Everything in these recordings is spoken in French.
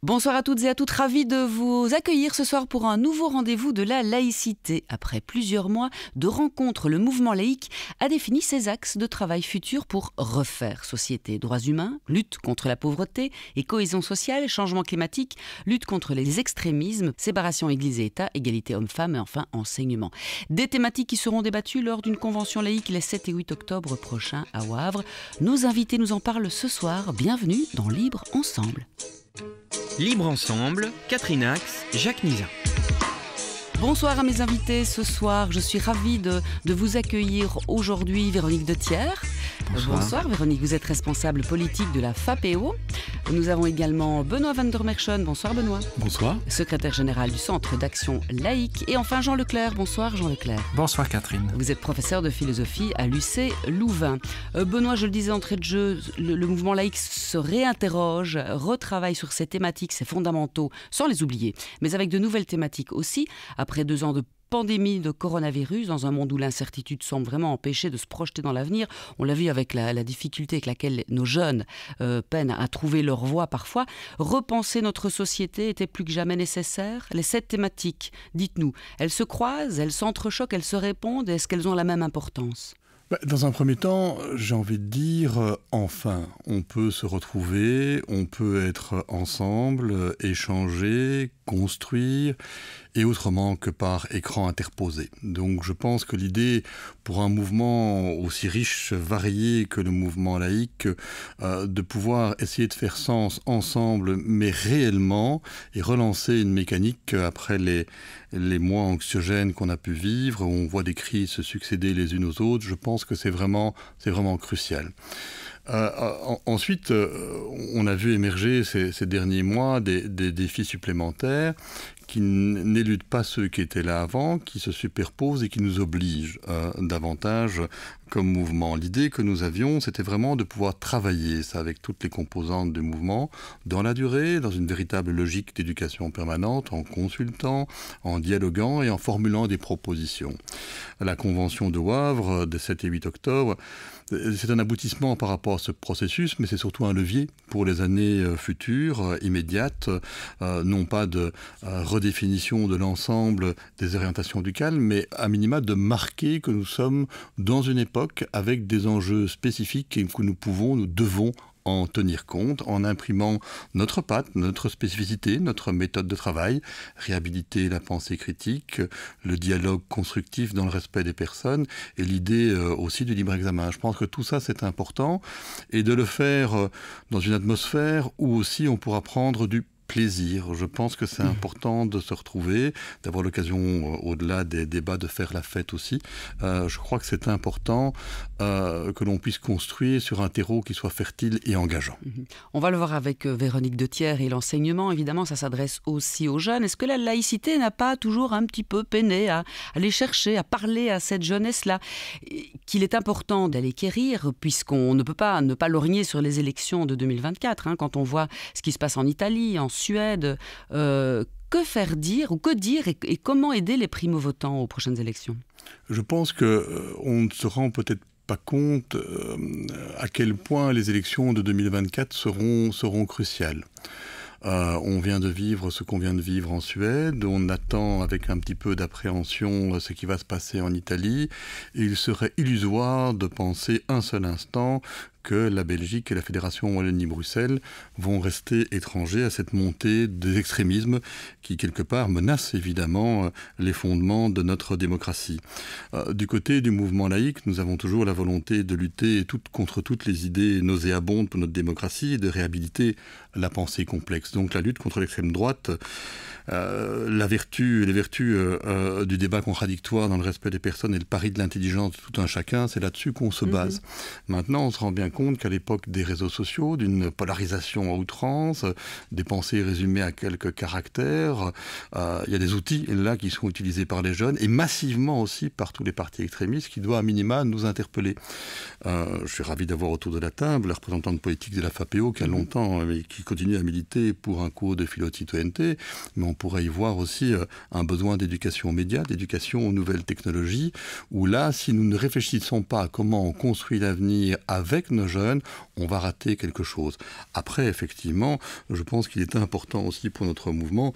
Bonsoir à toutes et à toutes, ravi de vous accueillir ce soir pour un nouveau rendez-vous de la laïcité. Après plusieurs mois de rencontres, le mouvement laïque a défini ses axes de travail futurs pour refaire société. Droits humains, lutte contre la pauvreté et cohésion sociale, changement climatique, lutte contre les extrémismes, séparation Église et État, égalité hommes-femmes et enfin enseignement. Des thématiques qui seront débattues lors d'une convention laïque les 7 et 8 octobre prochains à Wavre. Nos invités nous en parlent ce soir. Bienvenue dans Libre Ensemble. Libre Ensemble, Catherine Ax, Jacques Nizan. Bonsoir à mes invités ce soir. Je suis ravie de vous accueillir aujourd'hui, Véronique Dethière. Bonsoir Véronique, vous êtes responsable politique de la FAPEO. Nous avons également Benoît van der Merchon. Bonsoir Benoît. Bonsoir. Secrétaire général du Centre d'action laïque. Et enfin Jean Leclerc. Bonsoir Jean Leclerc. Bonsoir Catherine. Vous êtes professeur de philosophie à l'UC Louvain. Benoît, je le disais d'entrée de jeu, le mouvement laïque se réinterroge, retravaille sur ces thématiques, ces fondamentaux, sans les oublier, mais avec de nouvelles thématiques aussi. Après 2 ans de pandémie de coronavirus, dans un monde où l'incertitude semble vraiment empêcher de se projeter dans l'avenir. On l'a vu avec la difficulté avec laquelle nos jeunes peinent à trouver leur voie parfois. Repenser notre société était plus que jamais nécessaire. Les 7 thématiques, dites-nous, elles se croisent, elles s'entrechoquent, elles se répondent, est-ce qu'elles ont la même importance ? Dans un premier temps, j'ai envie de dire, enfin, on peut se retrouver, on peut être ensemble, échanger, construire, et autrement que par écran interposé. Donc je pense que l'idée, pour un mouvement aussi riche, varié que le mouvement laïque, de pouvoir essayer de faire sens ensemble, mais réellement, et relancer une mécanique après les mois anxiogènes qu'on a pu vivre, où on voit des crises se succéder les unes aux autres, je pense que c'est vraiment crucial. Ensuite, on a vu émerger ces derniers mois des défis supplémentaires qui n'éludent pas ceux qui étaient là avant, qui se superposent et qui nous obligent davantage comme mouvement. L'idée que nous avions, c'était vraiment de pouvoir travailler ça avec toutes les composantes du mouvement, dans la durée, dans une véritable logique d'éducation permanente, en consultant, en dialoguant et en formulant des propositions. La convention de Wavre des 7 et 8 octobre, c'est un aboutissement par rapport à ce processus, mais c'est surtout un levier pour les années futures, immédiates, non pas de redéfinition de l'ensemble des orientations du calme, mais à minima de marquer que nous sommes dans une époque avec des enjeux spécifiques et que nous devons en tenir compte en imprimant notre patte, notre spécificité, notre méthode de travail, réhabiliter la pensée critique, le dialogue constructif dans le respect des personnes et l'idée aussi du libre examen. Je pense que tout ça c'est important et de le faire dans une atmosphère où aussi on pourra prendre du plaisir. Je pense que c'est important de se retrouver, d'avoir l'occasion, au-delà des débats, de faire la fête aussi. Je crois que c'est important que l'on puisse construire sur un terreau qui soit fertile et engageant. On va le voir avec Véronique Dethière et l'enseignement. Évidemment, ça s'adresse aussi aux jeunes. Est-ce que la laïcité n'a pas toujours un petit peu peiné à aller chercher, à parler à cette jeunesse-là, qu'il est important d'aller quérir, puisqu'on ne peut pas ne pas lorgner sur les élections de 2024, quand on voit ce qui se passe en Italie, en Suède, que faire dire ou que dire et comment aider les primo-votants aux prochaines élections ? Je pense qu'on ne se rend peut-être pas compte à quel point les élections de 2024 seront cruciales. On vient de vivre ce qu'on vient de vivre en Suède, on attend avec un petit peu d'appréhension ce qui va se passer en Italie, et il serait illusoire de penser un seul instant que la Belgique et la Fédération Wallonie-Bruxelles vont rester étrangers à cette montée des extrémismes qui, quelque part, menacent évidemment les fondements de notre démocratie. Du côté du mouvement laïque, nous avons toujours la volonté de lutter contre toutes les idées nauséabondes pour notre démocratie et de réhabiliter la pensée complexe. Donc la lutte contre l'extrême droite, les vertus du débat contradictoire dans le respect des personnes et le pari de l'intelligence de tout un chacun, c'est là-dessus qu'on se base. Maintenant, on se rend bien compte qu'à l'époque des réseaux sociaux, d'une polarisation à outrance, des pensées résumées à quelques caractères, il y a des outils là qui sont utilisés par les jeunes et massivement aussi par tous les partis extrémistes qui doivent à minima nous interpeller. Je suis ravi d'avoir autour de la table la représentante politique de la FAPEO qui a longtemps et qui continue à militer pour un cours de philo de citoyenneté, mais on pourrait y voir aussi un besoin d'éducation aux médias, d'éducation aux nouvelles technologies, où là, si nous ne réfléchissons pas à comment on construit l'avenir avec nos jeunes, on va rater quelque chose. Après, effectivement, je pense qu'il est important aussi pour notre mouvement,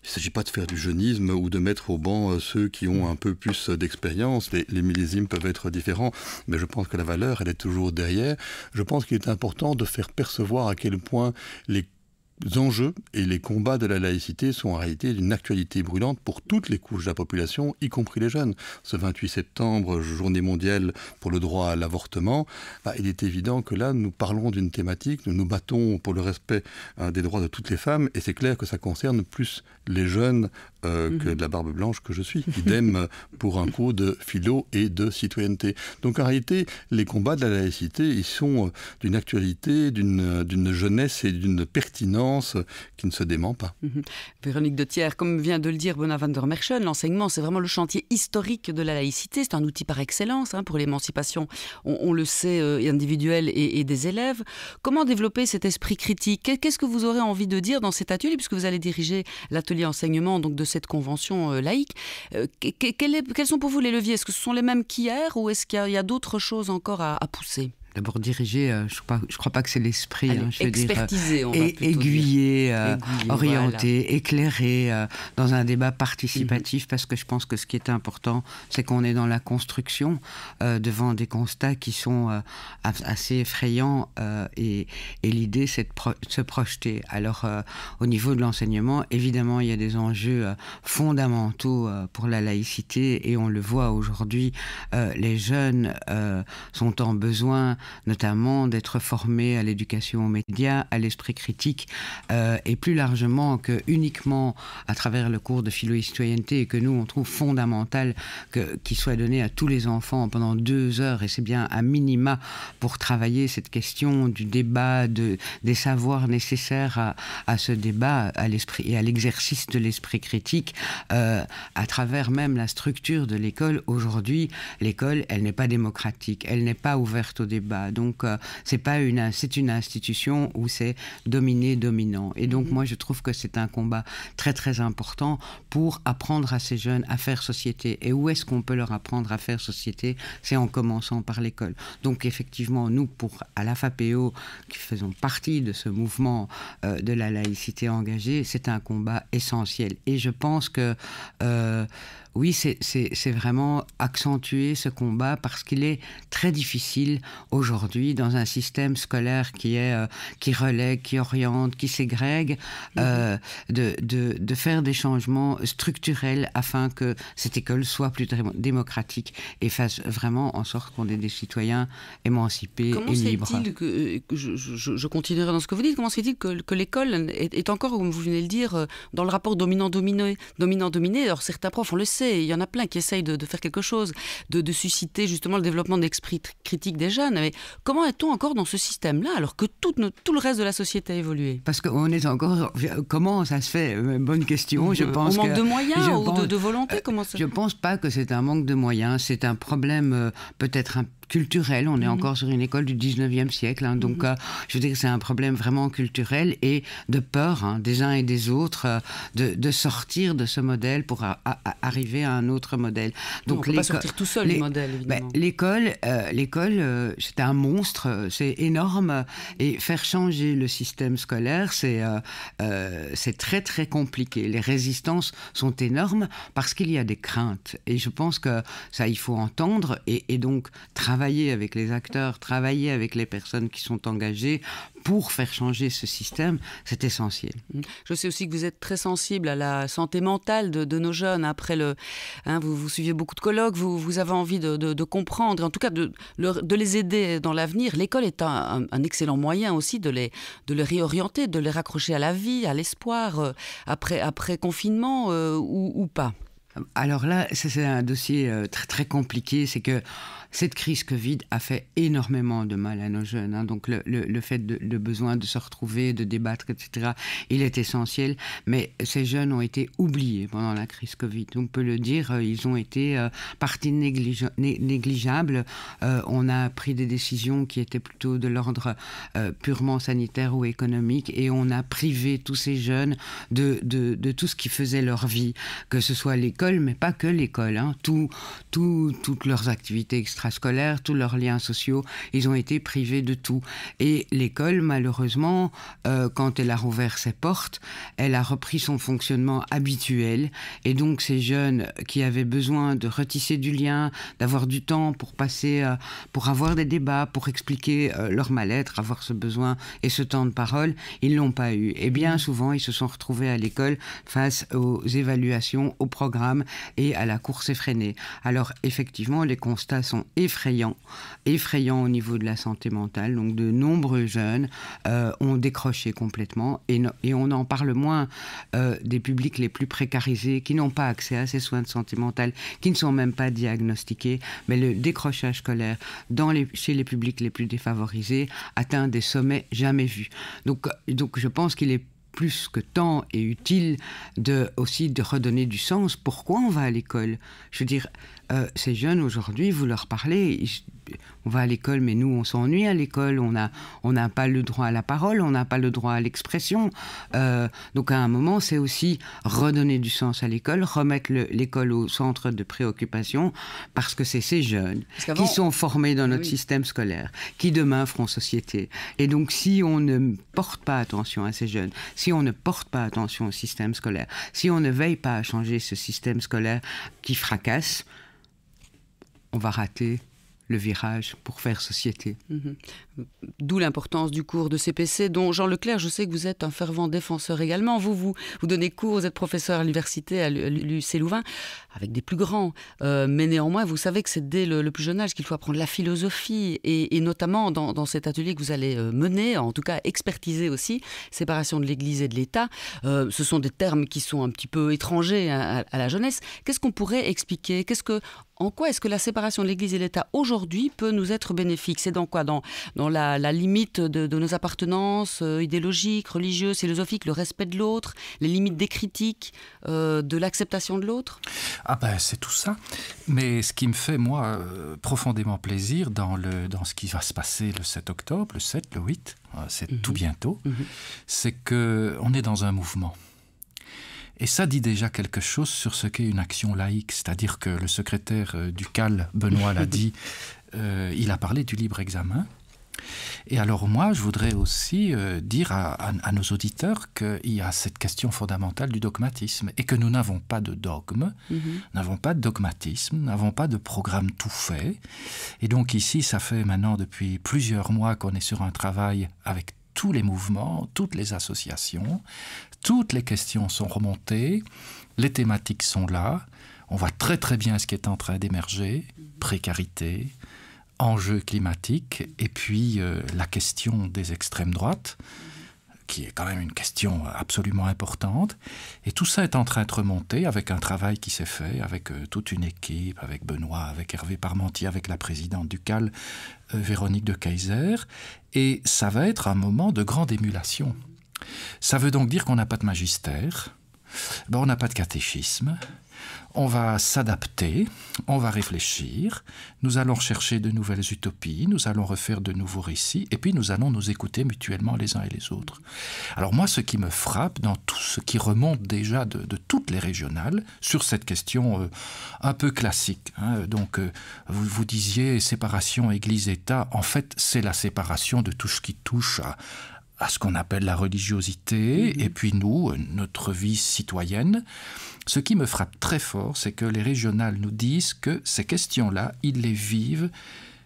il ne s'agit pas de faire du jeunisme ou de mettre au banc ceux qui ont un peu plus d'expérience. Les millésimes peuvent être différents, mais je pense que la valeur, elle est toujours derrière. Je pense qu'il est important de faire percevoir à quel point les enjeux et les combats de la laïcité sont en réalité d'une actualité brûlante pour toutes les couches de la population, y compris les jeunes. Ce 28 septembre, journée mondiale pour le droit à l'avortement, il est évident que là, nous parlons d'une thématique, nous nous battons pour le respect des droits de toutes les femmes, et c'est clair que ça concerne plus les jeunes que de la barbe blanche que je suis. Idem pour un coup de philo et de citoyenneté. Donc en réalité, les combats de la laïcité, ils sont d'une actualité, d'une jeunesse et d'une pertinence qui ne se dément pas. Véronique de Thiers, comme vient de le dire Benoît van der Merchen, l'enseignement, c'est vraiment le chantier historique de la laïcité. C'est un outil par excellence pour l'émancipation, on le sait, individuelle et des élèves. Comment développer cet esprit critique? Qu'est-ce que vous aurez envie de dire dans cet atelier, puisque vous allez diriger l'atelier enseignement donc, de cette convention laïque? Quels sont pour vous les leviers? Est-ce que ce sont les mêmes qu'hier ou est-ce qu'il y a d'autres choses encore à pousser? D'abord diriger, je crois pas que c'est l'esprit. Expertiser, on va plutôt aiguiller, orienter, voilà. Éclairer dans un débat participatif, parce que je pense que ce qui est important, c'est qu'on est dans la construction devant des constats qui sont assez effrayants et l'idée, c'est de se projeter. Alors, au niveau de l'enseignement, évidemment, il y a des enjeux fondamentaux pour la laïcité et on le voit aujourd'hui, les jeunes sont en besoin notamment d'être formés à l'éducation aux médias, à l'esprit critique, et plus largement que uniquement à travers le cours de philo-citoyenneté, et que nous, on trouve fondamental qu'il soit donné à tous les enfants pendant 2 heures, et c'est bien à minima pour travailler cette question du débat, des savoirs nécessaires à ce débat, à l'esprit et à l'exercice de l'esprit critique, à travers même la structure de l'école. Aujourd'hui, l'école, elle n'est pas démocratique, elle n'est pas ouverte au débat. Donc, c'est une institution où c'est dominé-dominant. Et donc, moi, je trouve que c'est un combat très, très important pour apprendre à ces jeunes à faire société. Et où est-ce qu'on peut leur apprendre à faire société? C'est en commençant par l'école. Donc, effectivement, nous, à la FAPEO, qui faisons partie de ce mouvement de la laïcité engagée, c'est un combat essentiel. Et je pense que... oui, c'est vraiment accentuer ce combat parce qu'il est très difficile aujourd'hui dans un système scolaire qui relègue, qui oriente, qui ségrègue, de faire des changements structurels afin que cette école soit plus démocratique et fasse vraiment en sorte qu'on ait des citoyens émancipés et libres. Comment se fait-il je continuerai dans ce que vous dites, comment se fait-il que l'école est encore, comme vous venez de le dire, dans le rapport dominant-dominé? Alors certains profs, on le sait, il y en a plein qui essayent de faire quelque chose, de susciter justement le développement de l'esprit critique des jeunes. Mais comment est-on encore dans ce système-là alors que tout le reste de la société a évolué? Parce qu'on est encore... Comment ça se fait? Bonne question. Je pense on manque de moyens ou de volonté? Comment ça... Je ne pense pas que c'est un manque de moyens. C'est un problème peut-être culturel. On est encore sur une école du 19e siècle. Donc, je veux dire que c'est un problème vraiment culturel et de peur des uns et des autres de sortir de ce modèle pour arriver à un autre modèle. Donc, on ne peut pas sortir tout seul du modèle, évidemment. L'école, c'est un monstre, c'est énorme. Et faire changer le système scolaire, c'est très, très compliqué. Les résistances sont énormes parce qu'il y a des craintes. Et je pense que ça, il faut entendre et donc travailler avec les acteurs, travailler avec les personnes qui sont engagées pour faire changer ce système, c'est essentiel. Je sais aussi que vous êtes très sensible à la santé mentale de nos jeunes. Après vous suivez beaucoup de colloques, vous avez envie de comprendre, et en tout cas de les aider dans l'avenir. L'école est un excellent moyen aussi de les réorienter, de les raccrocher à la vie, à l'espoir, après confinement ou pas. Alors là, c'est un dossier très, très compliqué. C'est que cette crise Covid a fait énormément de mal à nos jeunes. Donc le fait de besoin de se retrouver, de débattre, etc., il est essentiel. Mais ces jeunes ont été oubliés pendant la crise Covid. On peut le dire, ils ont été partie négligeable. On a pris des décisions qui étaient plutôt de l'ordre purement sanitaire ou économique, et on a privé tous ces jeunes de tout ce qui faisait leur vie, que ce soit l'école, mais pas que l'école. Toutes leurs activités extra extrascolaires, tous leurs liens sociaux, ils ont été privés de tout. Et l'école, malheureusement, quand elle a rouvert ses portes, elle a repris son fonctionnement habituel. Et donc ces jeunes qui avaient besoin de retisser du lien, d'avoir du temps pour passer, pour avoir des débats, pour expliquer leur mal-être, avoir ce besoin et ce temps de parole, ils ne l'ont pas eu. Et bien souvent, ils se sont retrouvés à l'école face aux évaluations, au programme et à la course effrénée. Alors effectivement, les constats sont effrayants au niveau de la santé mentale. Donc de nombreux jeunes ont décroché complètement et on en parle moins des publics les plus précarisés qui n'ont pas accès à ces soins de santé mentale, qui ne sont même pas diagnostiqués. Mais le décrochage scolaire chez les publics les plus défavorisés atteint des sommets jamais vus. Donc je pense qu'il est plus que temps et utile aussi de redonner du sens. Pourquoi on va à l'école ? Je veux dire, ces jeunes aujourd'hui, vous leur parlez, on va à l'école, mais nous, on s'ennuie à l'école, on n'a pas le droit à la parole, on n'a pas le droit à l'expression. Donc à un moment, c'est aussi redonner du sens à l'école, remettre l'école au centre de préoccupation, parce que c'est ces jeunes qui sont formés dans notre système scolaire, qui demain feront société. Et donc si on ne porte pas attention à ces jeunes, si on ne porte pas attention au système scolaire, si on ne veille pas à changer ce système scolaire qui fracasse, on va rater le virage pour faire société. D'où l'importance du cours de CPC, dont Jean Leclerc, je sais que vous êtes un fervent défenseur également. Vous donnez cours, vous êtes professeur à l'université, à l'UC Louvain, avec des plus grands. Mais néanmoins, vous savez que c'est dès le plus jeune âge qu'il faut apprendre la philosophie, et notamment dans cet atelier que vous allez mener, en tout cas expertiser aussi, séparation de l'Église et de l'État. Ce sont des termes qui sont un petit peu étrangers à la jeunesse. Qu'est-ce qu'on pourrait expliquer ? En quoi est-ce que la séparation de l'Église et l'État aujourd'hui peut nous être bénéfique ? C'est dans quoi ? Dans la limite de nos appartenances idéologiques, religieuses, philosophiques, le respect de l'autre, les limites des critiques, de l'acceptation de l'autre ? Ah ben c'est tout ça. Mais ce qui me fait, moi, profondément plaisir dans ce qui va se passer le 7 octobre, le 7, le 8, c'est tout bientôt, c'est qu'on est dans un mouvement. Et ça dit déjà quelque chose sur ce qu'est une action laïque, c'est-à-dire que le secrétaire du CAL, Benoît, l'a dit, il a parlé du libre examen. Et alors moi, je voudrais aussi dire à nos auditeurs qu'il y a cette question fondamentale du dogmatisme et que nous n'avons pas de dogme, n'avons pas de dogmatisme, n'avons pas de programme tout fait. Et donc ici, ça fait maintenant depuis plusieurs mois qu'on est sur un travail avec tous les mouvements, toutes les associations, toutes les questions sont remontées, les thématiques sont là, on voit très très bien ce qui est en train d'émerger, précarité, enjeux climatiques, et puis la question des extrêmes droites, qui est quand même une question absolument importante. Et tout ça est en train de remonter avec un travail qui s'est fait, avec toute une équipe, avec Benoît, avec Hervé Parmentier, avec la présidente du CAL, Véronique de Keyser. Et ça va être un moment de grande émulation. Ça veut donc dire qu'on n'a pas de magistère, on n'a pas de catéchisme. On va s'adapter, on va réfléchir, nous allons chercher de nouvelles utopies, nous allons refaire de nouveaux récits, et puis nous allons nous écouter mutuellement les uns et les autres. Alors moi, ce qui me frappe dans tout ce qui remonte déjà de toutes les régionales, sur cette question un peu classique, donc vous disiez séparation Église-État, en fait c'est la séparation de tout ce qui touche à ce qu'on appelle la religiosité, et puis nous, notre vie citoyenne. Ce qui me frappe très fort, c'est que les régionales nous disent que ces questions-là, ils les vivent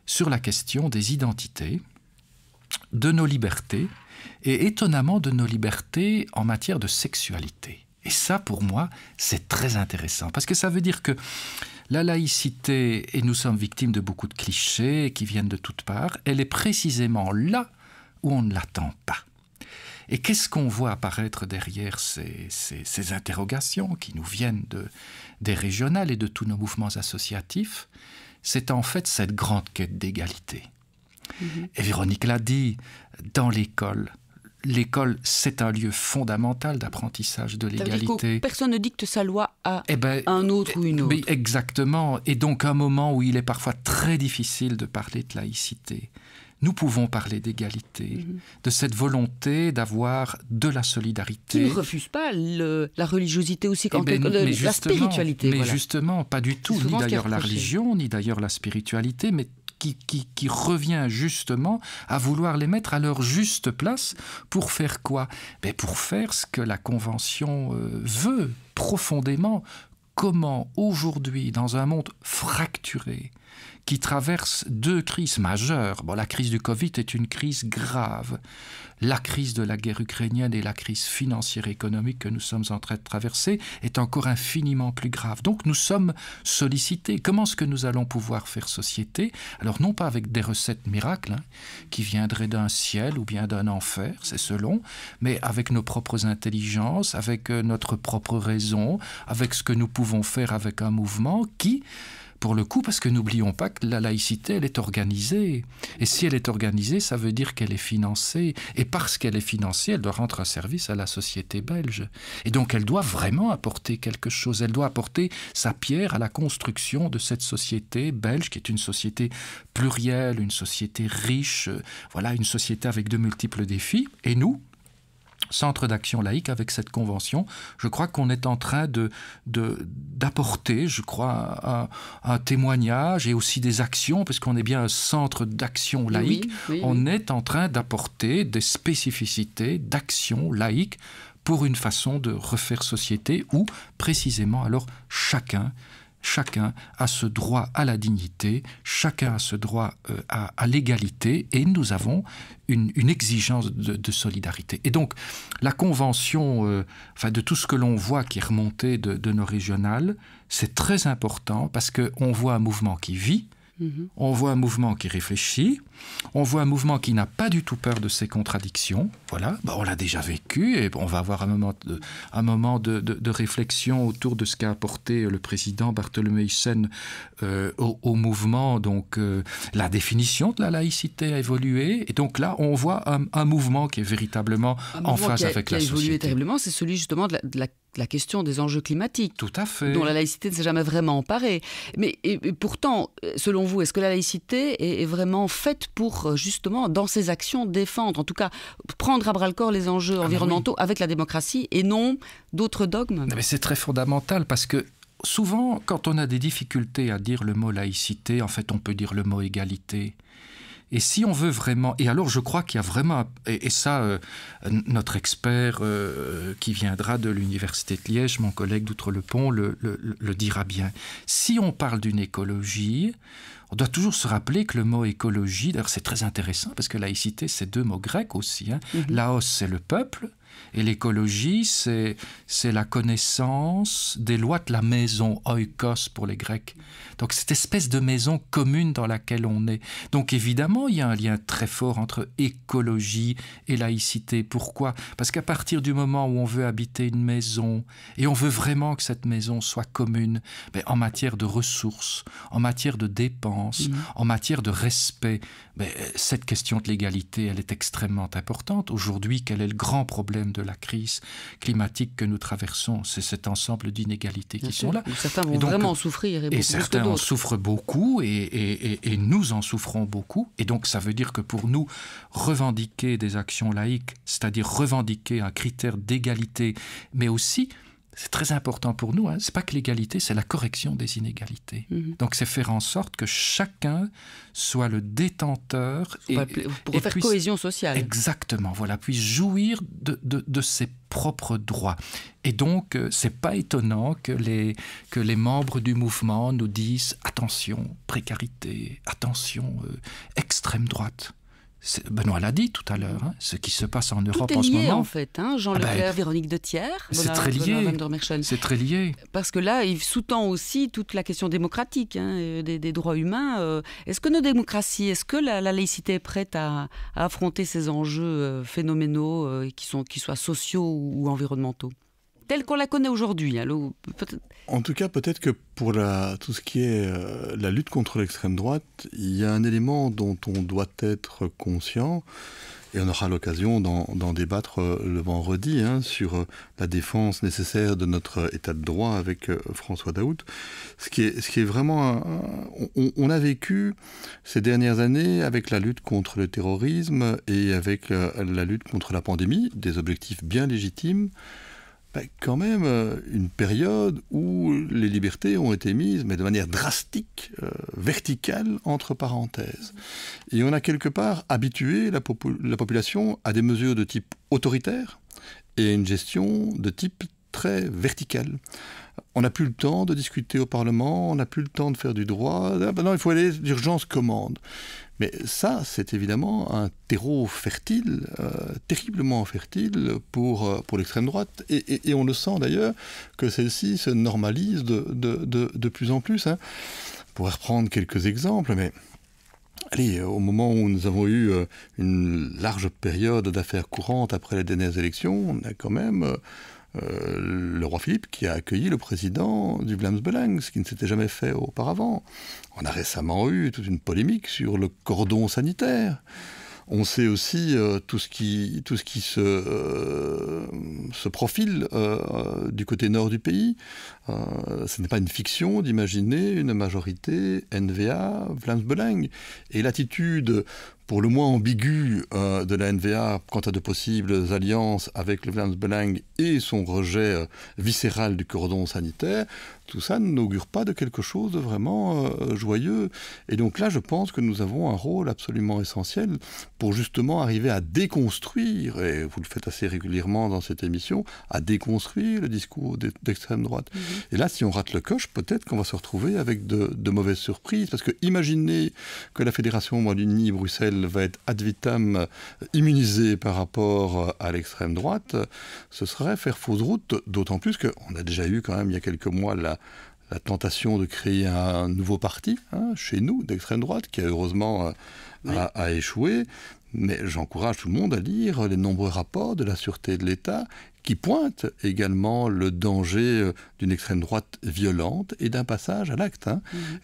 sur la question des identités, de nos libertés, et étonnamment de nos libertés en matière de sexualité. Et ça, pour moi, c'est très intéressant, parce que ça veut dire que la laïcité, et nous sommes victimes de beaucoup de clichés qui viennent de toutes parts, elle est précisément là où on ne l'attend pas. Et qu'est-ce qu'on voit apparaître derrière ces interrogations qui nous viennent des régionales et de tous nos mouvements associatifs? C'est en fait cette grande quête d'égalité. Et Véronique l'a dit, dans l'école, c'est un lieu fondamental d'apprentissage de l'égalité. Personne ne dicte sa loi à un autre ou une autre. Exactement. Et donc un moment où il est parfois très difficile de parler de laïcité, nous pouvons parler d'égalité, de cette volonté d'avoir de la solidarité. Qui ne refuse pas la religiosité aussi, la spiritualité. Mais justement, pas du tout, ni d'ailleurs la religion, ni d'ailleurs la spiritualité, mais qui revient justement à vouloir les mettre à leur juste place pour faire quoi ? Pour faire ce que la Convention veut profondément. Comment aujourd'hui, dans un monde fracturé, qui traverse 2 crises majeures. La crise du Covid est une crise grave. La crise de la guerre ukrainienne et la crise financière et économique que nous sommes en train de traverser est encore infiniment plus grave. Donc nous sommes sollicités. Comment est-ce que nous allons pouvoir faire société ? Alors non pas avec des recettes miracles qui viendraient d'un ciel ou bien d'un enfer, c'est selon, mais avec nos propres intelligences, avec notre propre raison, avec ce que nous pouvons faire avec un mouvement qui... Pour le coup, parce que n'oublions pas que la laïcité, elle est organisée. Et si elle est organisée, ça veut dire qu'elle est financée. Et parce qu'elle est financée, elle doit rendre un service à la société belge. Et donc, elle doit vraiment apporter quelque chose. Elle doit apporter sa pierre à la construction de cette société belge, qui est une société plurielle, une société riche, une société avec de multiples défis. Et nous, Centre d'action laïque, avec cette convention, je crois qu'on est en train d'apporter, je crois, un témoignage et aussi des actions, parce qu'on est bien un centre d'action laïque, on est en train d'apporter des spécificités d'action laïque pour une façon de refaire société où, précisément, alors chacun a ce droit à la dignité, chacun a ce droit à l'égalité, et nous avons une exigence de solidarité. Et donc, la convention, de tout ce que l'on voit qui est remonté de nos régionales, c'est très important parce qu'on voit un mouvement qui vit, on voit un mouvement qui réfléchit, on voit un mouvement qui n'a pas du tout peur de ses contradictions. Voilà, on l'a déjà vécu et on va avoir un moment de réflexion autour de ce qu'a apporté le président Barthélemy Hyssen au mouvement. Donc, la définition de la laïcité a évolué. Et donc là, on voit un mouvement qui est véritablement en phase avec la société. Qui a évolué terriblement, c'est celui justement de la question des enjeux climatiques. Tout à fait. Dont la laïcité ne s'est jamais vraiment emparée. Mais et pourtant, selon vous, est-ce que la laïcité est vraiment faite pour, justement, dans ses actions, défendre, en tout cas, prendre à bras-le-corps les enjeux environnementaux avec la démocratie et non d'autres dogmes ? Mais c'est très fondamental parce que souvent, quand on a des difficultés à dire le mot laïcité, en fait, on peut dire le mot égalité. Et si on veut vraiment... Et alors, je crois qu'il y a vraiment... Et ça, notre expert qui viendra de l'Université de Liège, mon collègue d'Outre-le-Pont, le dira bien. Si on parle d'une écologie, on doit toujours se rappeler que le mot écologie... D'ailleurs, c'est très intéressant, parce que laïcité, c'est 2 mots grecs aussi. Laos, c'est le peuple. Et l'écologie, c'est la connaissance des lois de la maison, oikos pour les Grecs. Donc cette espèce de maison commune dans laquelle on est. Donc évidemment, il y a un lien très fort entre écologie et laïcité. Pourquoi ? Parce qu'à partir du moment où on veut habiter une maison, et on veut vraiment que cette maison soit commune, en matière de ressources, en matière de dépenses, en matière de respect, cette question de l'égalité, elle est extrêmement importante. Aujourd'hui, quel est le grand problème de la crise climatique que nous traversons ? C'est cet ensemble d'inégalités qui sont là. Certains vont vraiment en souffrir. Et certains en souffrent beaucoup et nous en souffrons beaucoup. Et donc ça veut dire que pour nous, revendiquer des actions laïques, c'est-à-dire revendiquer un critère d'égalité, mais aussi... C'est très important pour nous, c'est pas que l'égalité, c'est la correction des inégalités. Donc c'est faire en sorte que chacun soit le détenteur pour faire cohésion sociale. Exactement, puisse jouir de ses propres droits. Et donc c'est pas étonnant que les membres du mouvement nous disent attention, précarité, attention, extrême droite. Benoît l'a dit tout à l'heure, ce qui se passe en Europe en ce moment. Tout est lié en fait, Jean Leclerc, Véronique de Thiers, c'est très lié. C'est très lié. Parce que là, il sous-tend aussi toute la question démocratique, des droits humains. Est-ce que nos démocraties, est-ce que la laïcité est prête à affronter ces enjeux phénoménaux qui soient sociaux ou environnementaux ? Telle qu'on la connaît aujourd'hui. En tout cas, peut-être que pour tout ce qui est la lutte contre l'extrême droite, il y a un élément dont on doit être conscient, Et on aura l'occasion d'en débattre le vendredi sur la défense nécessaire de notre état de droit avec François Daoust. Ce qui est vraiment... On a vécu ces dernières années avec la lutte contre le terrorisme et avec la lutte contre la pandémie, des objectifs bien légitimes, quand même une période où les libertés ont été mises, mais de manière drastique, verticale, entre parenthèses. Et on a quelque part habitué la population à des mesures de type autoritaire et à une gestion de type très verticale. On n'a plus le temps de discuter au Parlement, on n'a plus le temps de faire du droit. Non, il faut aller d'urgence commande. Mais ça, c'est évidemment un terreau fertile, terriblement fertile pour l'extrême droite. Et on le sent d'ailleurs que celle-ci se normalise de plus en plus. On pourrait reprendre quelques exemples, mais allez, au moment où nous avons eu une large période d'affaires courantes après les dernières élections, on a quand même... le roi Philippe qui a accueilli le président du Vlaams-Belang, ce qui ne s'était jamais fait auparavant. On a récemment eu toute une polémique sur le cordon sanitaire. On sait aussi tout ce qui se profile du côté nord du pays. Ce n'est pas une fiction d'imaginer une majorité NVA Vlaams-Belang. Et l'attitude pour le moins ambiguë de la NVA quant à de possibles alliances avec le Vlaams-Belang et son rejet viscéral du cordon sanitaire, tout ça n'augure pas de quelque chose de vraiment joyeux. Et donc là, je pense que nous avons un rôle absolument essentiel pour justement arriver à déconstruire, et vous le faites assez régulièrement dans cette émission, à déconstruire le discours d'extrême droite. Et là, si on rate le coche, peut-être qu'on va se retrouver avec de mauvaises surprises, parce que imaginez que la Fédération Wallonie-Bruxelles va être ad vitam immunisée par rapport à l'extrême droite, ce serait faire fausse route, d'autant plus qu'on a déjà eu quand même il y a quelques mois la tentation de créer un nouveau parti chez nous d'extrême droite qui a heureusement a échoué. Mais j'encourage tout le monde à lire les nombreux rapports de la Sûreté de l'État qui pointent également le danger d'une extrême droite violente et d'un passage à l'acte.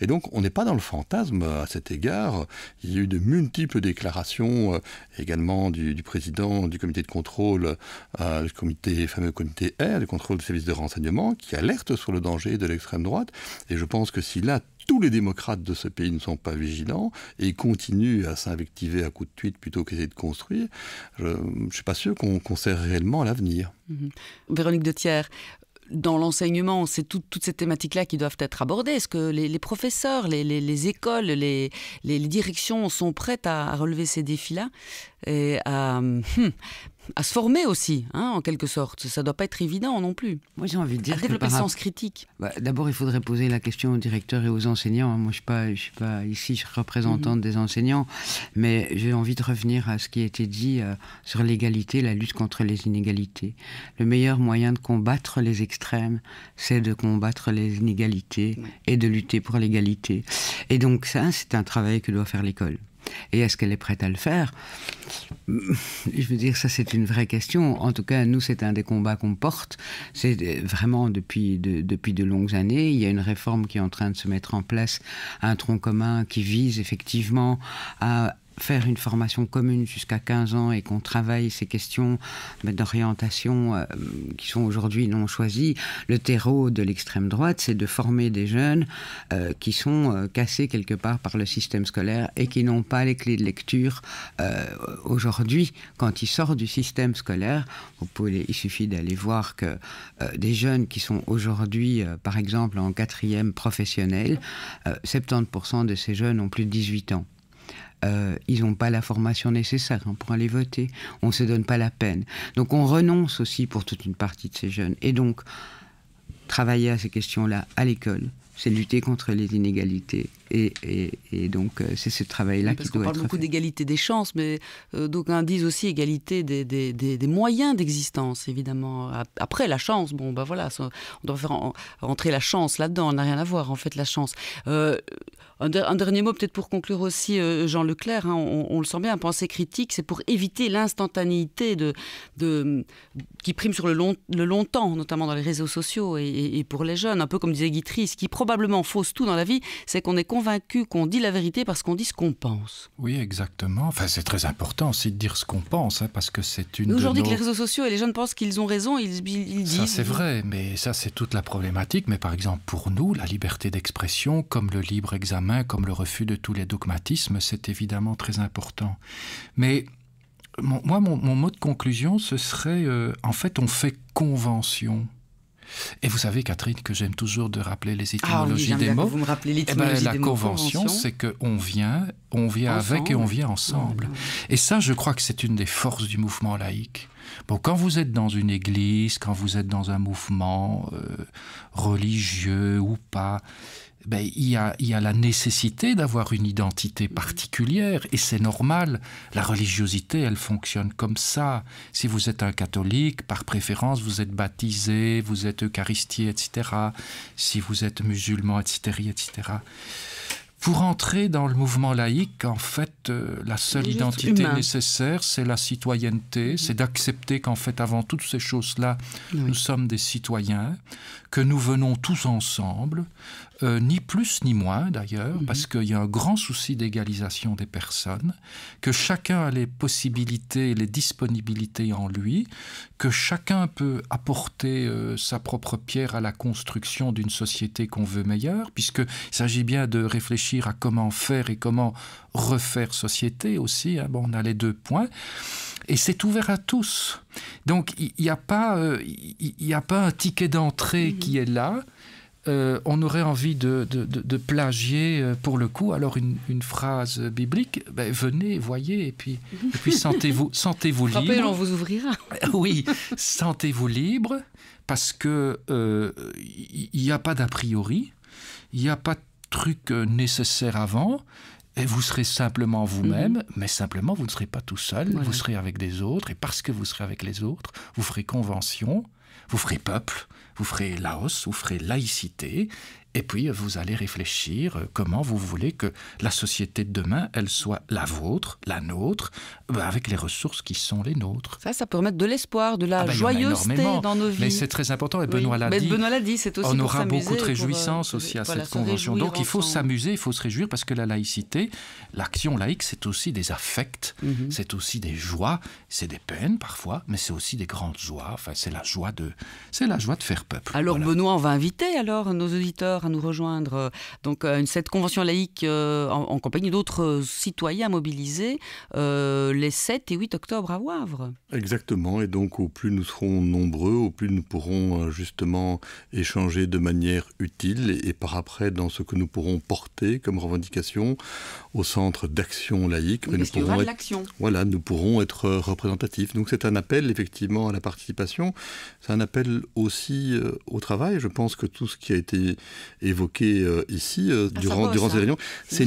Et donc, on n'est pas dans le fantasme à cet égard. Il y a eu de multiples déclarations également du président du comité de contrôle, le fameux comité R, du contrôle des services de renseignement, qui alerte sur le danger de l'extrême droite. Et je pense que si là, tous les démocrates de ce pays ne sont pas vigilants et continuent à s'invectiver à coups de tweet plutôt qu'essayer de construire, je ne suis pas sûr qu'on sert réellement à l'avenir. Véronique de Thiers, dans l'enseignement, c'est toutes ces thématiques-là qui doivent être abordées. Est-ce que les professeurs, les écoles, les directions sont prêtes à relever ces défis-là et à se former aussi, en quelque sorte? Ça ne doit pas être évident non plus. Moi, j'ai envie de dire à développer le sens critique. D'abord, il faudrait poser la question aux directeurs et aux enseignants. Moi, je suis pas ici, je suis représentante des enseignants, mais j'ai envie de revenir à ce qui a été dit sur l'égalité, la lutte contre les inégalités. Le meilleur moyen de combattre les extrêmes, c'est de combattre les inégalités et de lutter pour l'égalité. Et donc ça, c'est un travail que doit faire l'école. Et est-ce qu'elle est prête à le faire? Je veux dire, ça c'est une vraie question. En tout cas, nous, c'est un des combats qu'on porte. C'est vraiment depuis de longues années. Il y a une réforme qui est en train de se mettre en place, un tronc commun qui vise effectivement à faire une formation commune jusqu'à 15 ans et qu'on travaille ces questions d'orientation qui sont aujourd'hui non choisies. Le terreau de l'extrême droite, c'est de former des jeunes qui sont cassés quelque part par le système scolaire et qui n'ont pas les clés de lecture aujourd'hui. Quand ils sortent du système scolaire, il suffit d'aller voir que des jeunes qui sont aujourd'hui, par exemple, en 4e professionnel, 70% de ces jeunes ont plus de 18 ans. Ils n'ont pas la formation nécessaire pour aller voter. On ne se donne pas la peine. Donc on renonce aussi pour toute une partie de ces jeunes. Et donc, travailler à ces questions-là à l'école, c'est lutter contre les inégalités. Et donc, c'est ce travail-là qui doit être fait. Parce qu'on parle beaucoup d'égalité des chances, mais d'aucuns disent aussi égalité des moyens d'existence, évidemment. Après, la chance, voilà, on doit faire rentrer la chance là-dedans, on n'a rien à voir, en fait, la chance. Un dernier mot, peut-être pour conclure aussi, Jean Leclerc, on le sent bien, pensée critique, c'est pour éviter l'instantanéité qui prime sur le long temps, notamment dans les réseaux sociaux et pour les jeunes, un peu comme disait Guitry, ce qui probablement fausse tout dans la vie, c'est qu'on est convaincu qu'on dit la vérité parce qu'on dit ce qu'on pense. Oui, exactement. Enfin, c'est très important aussi de dire ce qu'on pense, parce que c'est une. Aujourd'hui, que les réseaux sociaux et les jeunes pensent qu'ils ont raison, ils disent. Ça, c'est vrai, mais ça, c'est toute la problématique. Mais par exemple, pour nous, la liberté d'expression, comme le libre examen, comme le refus de tous les dogmatismes, c'est évidemment très important. Mais mon mot de conclusion, ce serait, en fait, on fait convention. Et vous savez, Catherine, que j'aime toujours de rappeler les étymologies des mots. Vous me rappelez l'étymologie des mots. La convention, c'est qu'on vient avec et on vient ensemble. Et ça, je crois que c'est une des forces du mouvement laïque. Bon, quand vous êtes dans une église, quand vous êtes dans un mouvement religieux ou pas, il y a la nécessité d'avoir une identité particulière, et c'est normal. La religiosité, elle fonctionne comme ça. Si vous êtes un catholique, par préférence, vous êtes baptisé, vous êtes eucharistié, etc. Si vous êtes musulman, etc., etc. Pour entrer dans le mouvement laïque, en fait, la seule identité nécessaire, c'est la citoyenneté, c'est d'accepter qu'en fait, avant toutes ces choses-là, nous sommes des citoyens, que nous venons tous ensemble, ni plus ni moins d'ailleurs, parce qu'il y a un grand souci d'égalisation des personnes, que chacun a les possibilités et les disponibilités en lui, que chacun peut apporter sa propre pierre à la construction d'une société qu'on veut meilleure, puisqu'il s'agit bien de réfléchir à comment faire et comment refaire société aussi, on a les deux points. Et c'est ouvert à tous. Donc, il n'y a pas un ticket d'entrée qui est là. On aurait envie de plagier, pour le coup, alors une phrase biblique. Venez, voyez, et puis sentez-vous libre. Rappelez, on vous ouvrira. Oui, sentez-vous libre, parce que il n'y a pas d'a priori, il n'y a pas de truc nécessaire avant. Et vous serez simplement vous-même, mais simplement vous ne serez pas tout seul, vous serez avec des autres, et parce que vous serez avec les autres, vous ferez convention, vous ferez peuple, vous ferez laos, vous ferez laïcité, et puis vous allez réfléchir comment vous voulez que la société de demain, elle soit la vôtre, la nôtre, avec les ressources qui sont les nôtres. Ça peut remettre de l'espoir, de la joyeuseté dans nos vies. Mais c'est très important, et Benoît l'a dit. Benoît l'a dit, c'est aussi on aura beaucoup de réjouissance aussi à cette convention. Donc il faut s'amuser, il faut se réjouir, parce que la laïcité, l'action laïque, c'est aussi des affects, c'est aussi des joies, c'est des peines parfois, mais c'est aussi des grandes joies. Enfin, c'est la joie de faire peuple. Alors Benoît, on va inviter nos auditeurs à nous rejoindre cette convention laïque en compagnie d'autres citoyens mobilisés les 7 et 8 octobre à Wavre. Exactement, et donc au plus nous serons nombreux, au plus nous pourrons justement échanger de manière utile et par après dans ce que nous pourrons porter comme revendication au centre d'action laïque. Oui, nous pourrons être représentatifs. Donc c'est un appel effectivement à la participation, c'est un appel aussi au travail. Je pense que tout ce qui a été évoqué ici durant ces réunions, c'est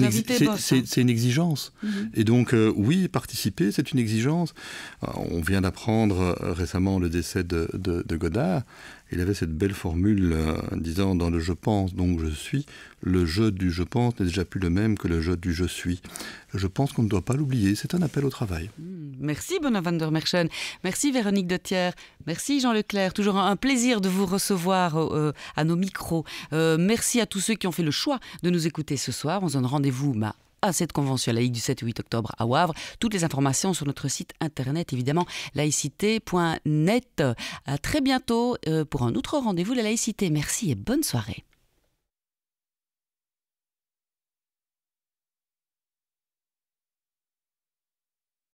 une exigence. Et donc oui, participer, c'est une exigence. On vient d'apprendre récemment le décès de Godard. Il avait cette belle formule disant dans le « je pense, donc je suis », le « je » du « je pense » n'est déjà plus le même que le « je » du « je suis ». Je pense qu'on ne doit pas l'oublier, c'est un appel au travail. Merci Benoît van der Merchen, merci Véronique de Thiers, merci Jean Leclerc, toujours un plaisir de vous recevoir à nos micros. Merci à tous ceux qui ont fait le choix de nous écouter ce soir. On se donne rendez-vous à cette convention laïque du 7 et 8 octobre à Wavre. Toutes les informations sur notre site internet, évidemment, laïcité.net. À très bientôt pour un autre rendez-vous de la laïcité. Merci et bonne soirée.